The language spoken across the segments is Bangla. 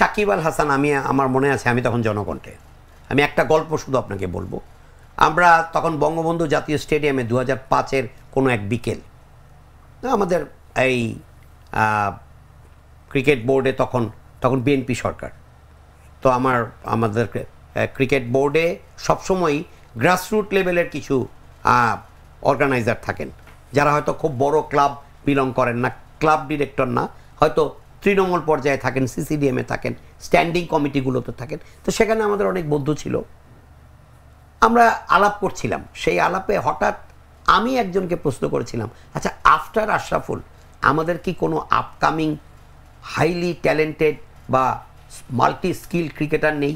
সাকিব আল হাসান, আমার মনে আছে আমি তখন জনকণ্ঠে, আমি একটা গল্প শুধু আপনাকে বলবো। আমরা তখন বঙ্গবন্ধু জাতীয় স্টেডিয়ামে 2005-এর কোনো এক বিকেল, আমাদের এই ক্রিকেট বোর্ডে তখন বিএনপি সরকার, তো আমাদের ক্রিকেট বোর্ডে সবসময়ই গ্রাসরুট লেভেলের কিছু অর্গানাইজার থাকেন, যারা হয়তো খুব বড় ক্লাব বিলং করেন না, ক্লাব ডিরেক্টর না, হয়তো তৃণমূল পর্যায়ে থাকেন, সিসিডিএমে থাকেন, স্ট্যান্ডিং কমিটিগুলোতে থাকেন। তো সেখানে আমাদের অনেক বন্ধু ছিল, আমরা আলাপ করছিলাম। সেই আলাপে হঠাৎ আমি একজনকে প্রশ্ন করেছিলাম, আচ্ছা আফটার আশরাফুল আমাদের কি কোনো আপকামিং হাইলি ট্যালেন্টেড বা মাল্টি স্কিল ক্রিকেটার নেই?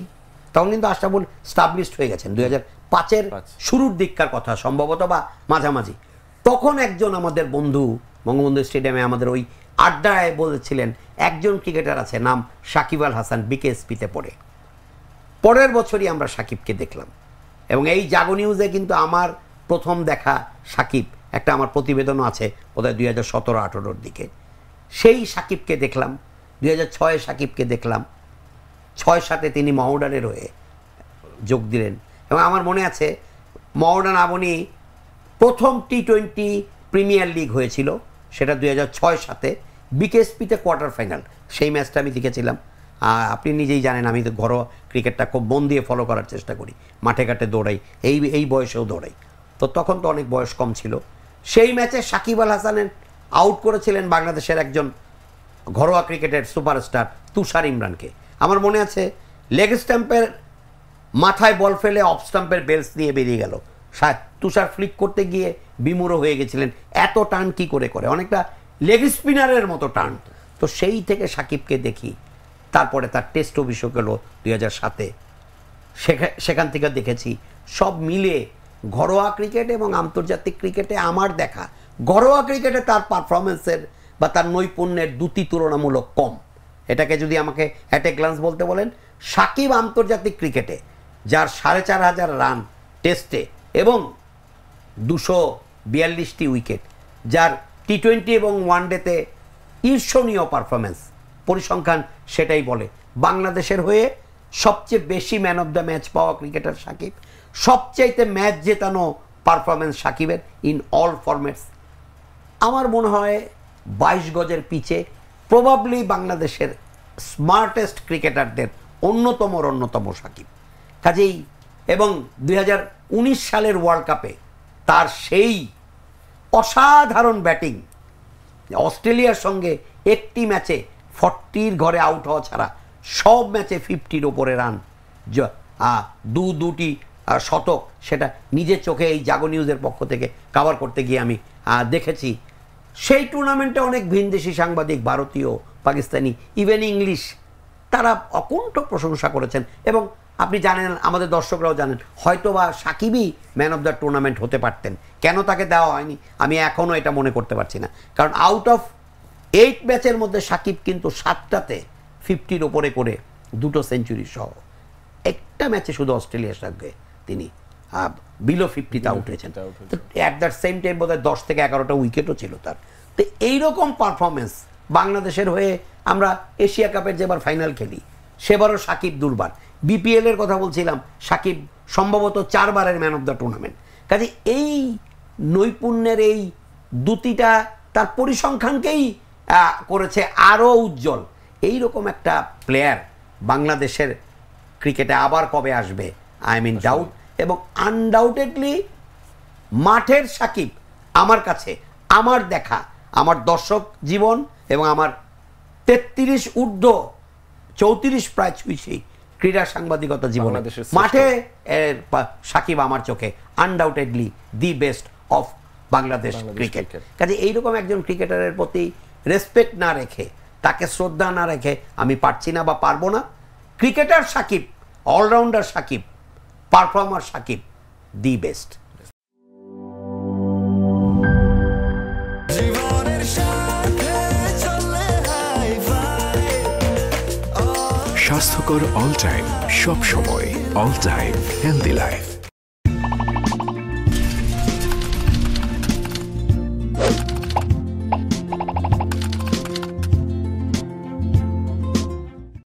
তখন কিন্তু আশরাফুল স্টাবলিশড হয়ে গেছেন, 2005-এর শুরুর দিককার কথা সম্ভবত, বা মাঝামাঝি। তখন একজন আমাদের বন্ধু বঙ্গবন্ধু স্টেডিয়ামে আমাদের ওই আড্ডায় বলেছিলেন, একজন ক্রিকেটার আছে নাম সাকিব আল হাসান, বিকেএসপিতে পড়ে। পরের বছরই আমরা সাকিবকে দেখলাম, এবং এই জাগো নিউজে কিন্তু আমার প্রথম দেখা সাকিব, একটা আমার প্রতিবেদনও আছে বোধহয় 2017-18-র দিকে, সেই সাকিবকে দেখলাম। 2006-এ সাকিবকে দেখলাম, 6-7-এ তিনি মহোডানের হয়ে যোগ দিলেন। এবং আমার মনে আছে মহোডান আবনি প্রথম টি20 প্রিমিয়ার লিগ হয়েছিল, সেটা 2006-7-এ বিকেএসপিতে কোয়ার্টার ফাইনাল, সেই ম্যাচটা আমি দেখেছিলাম। আপনি নিজেই জানেন আমি তো ঘরোয়া ক্রিকেটটা খুব মন দিয়ে ফলো করার চেষ্টা করি, মাঠে ঘাটে দৌড়াই, এই বয়সেও দৌড়াই। তো তখন তো অনেক বয়স কম ছিল। সেই ম্যাচে সাকিব আল হাসানের আউট করেছিলেন বাংলাদেশের একজন ঘরোয়া ক্রিকেটের সুপারস্টার তুষার ইমরানকে। আমার মনে আছে লেগ স্ট্যাম্পের মাথায় বল ফেলে অফ স্টাম্পের বেলস নিয়ে বেরিয়ে গেল, তুষার ফ্লিক করতে গিয়ে বিমূঢ় হয়ে গেছিলেন, এত টার্ন কি করে, অনেকটা লেগ স্পিনারের মতো টার্ন। তো সেই থেকে সাকিবকে দেখি, তারপরে তার টেস্ট অভিষেক হলো 2007-এ, সেখান থেকে দেখেছি। সব মিলে ঘরোয়া ক্রিকেট এবং আন্তর্জাতিক ক্রিকেটে আমার দেখা, ঘরোয়া ক্রিকেটে তার পারফরমেন্সের বা তার নৈপুণ্যের দুটি তুলনামূলক কম। এটাকে যদি আমাকে অ্যাট এ গ্লান্স বলতে বলেন, সাকিব আন্তর্জাতিক ক্রিকেটে যার 4500 রান টেস্টে এবং 242টি উইকেট, যার টি20 এবং ওয়ানডেতে ঈর্ষণীয় পারফরমেন্স, পরিসংখ্যান সেটাই বলে। বাংলাদেশের হয়ে সবচেয়ে বেশি ম্যান অফ দ্য ম্যাচ পাওয়া ক্রিকেটার সাকিব, সবচাইতে ম্যাচ জেতানো পারফরমেন্স সাকিবের ইন অল ফরম্যাটস। আমার মনে হয় 22 গজের পিচে প্রবাবলি বাংলাদেশের স্মার্টেস্ট ক্রিকেটারদের অন্যতম সাকিব। কাজেই এবং 2019 সালের ওয়ার্ল্ড কাপে তার সেই অসাধারণ ব্যাটিং, অস্ট্রেলিয়ার সঙ্গে একটি ম্যাচে 40-র ঘরে আউট হওয়া ছাড়া সব ম্যাচে 50-র ওপরে রান, দুটি শতক, সেটা নিজের চোখে এই জাগো নিউজের পক্ষ থেকে কভার করতে গিয়ে আমি দেখেছি। সেই টুর্নামেন্টে অনেক ভিনদেশি সাংবাদিক, ভারতীয়, পাকিস্তানি, ইভেন ইংলিশ, তারা অকুণ্ঠ প্রশংসা করেছেন। এবং আপনি জানেন, আমাদের দর্শকরাও জানেন, হয়তোবা সাকিবই ম্যান অফ দ্য টুর্নামেন্ট হতে পারতেন, কেন তাকে দেওয়া হয়নি আমি এখনও এটা মনে করতে পারছি না। কারণ আউট অফ 8 ম্যাচের মধ্যে সাকিব কিন্তু 7টাতে 50-র ওপরে করে 2টো সেঞ্চুরি সহ, একটা ম্যাচে শুধু অস্ট্রেলিয়ার সঙ্গে তিনি বিলো 50তে আউট হয়েছেন। অ্যাট দ্যাট সেম টাইম বোধহয় 10 থেকে 11টা উইকেটও ছিল তার। তো এইরকম পারফরমেন্স বাংলাদেশের হয়ে আমরা এশিয়া কাপের যেবার ফাইনাল খেলি সেবারও সাকিব দুর্বার। বিপিএলের কথা বলছিলাম, সাকিব সম্ভবত 4 বারের ম্যান অফ দ্য টুর্নামেন্ট। কাজে এই নৈপুণ্যের এই দুটিটা তার পরিসংখ্যানকেই করেছে আরও উজ্জ্বল। এইরকম একটা প্লেয়ার বাংলাদেশের ক্রিকেটে আবার কবে আসবে আই এম ইন ডাউট। এবং আনডাউটেডলি মাঠের সাকিব আমার কাছে, আমার দেখা, আমার দর্শক জীবন এবং আমার 33 ঊর্ধ্ব 34 প্রায় ছুঁইছি ক্রীড়া সাংবাদিকতা জীবনে, মাঠে সাকিব আমার চোখে undoubtedly the best of Bangladesh cricket. কাজে এইরকম একজন ক্রিকেটারের প্রতি রেসপেক্ট না রেখে, তাকে শ্রদ্ধা না রেখে আমি পারছি না বা পারবো না। Cricketer Shakib, allrounder Shakib, performer Shakib, the best. স্বাস্থ্যকর অল টাইম, সব সময় অল টাইম হেলদি লাইফ।